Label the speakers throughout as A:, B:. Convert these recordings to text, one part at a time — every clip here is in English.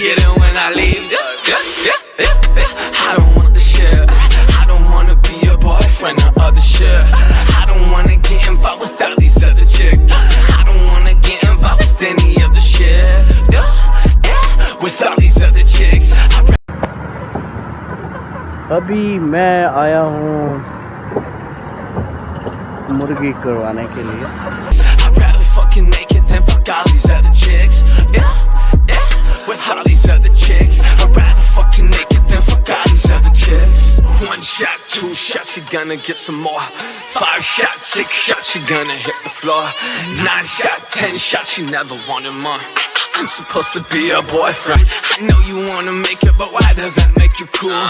A: get it when I leave. I don't want the shit. I don't wanna be a boyfriend or other shit. I don't wanna get involved with all these other chicks. I don't wanna get involved with any of the shit. With all these other chicks.
B: अभी मैं आया हूँ मुर्गी करवाने के लिए।
A: I'd rather fucking naked than fuck all these other chicks. With all these other chicks. I'd rather fucking naked than fuck all these other chicks. 1 shot, 2 shots, she gonna get some more. 5 shots, 6 shots, she gonna hit the floor. 9 shots, 10 shots, she never wanted more. I'm supposed to be your boyfriend. I know you wanna make it, but why does that make you cool?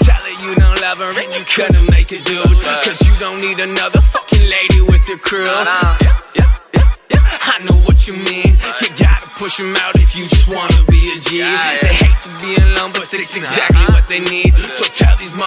A: Tell her you don't love her and you couldn't make it, dude. Cause you don't need another fucking lady with your crew. I know what you mean. You gotta push them out if you just wanna be a G. They hate to be alone, but it's exactly what they need. So tell these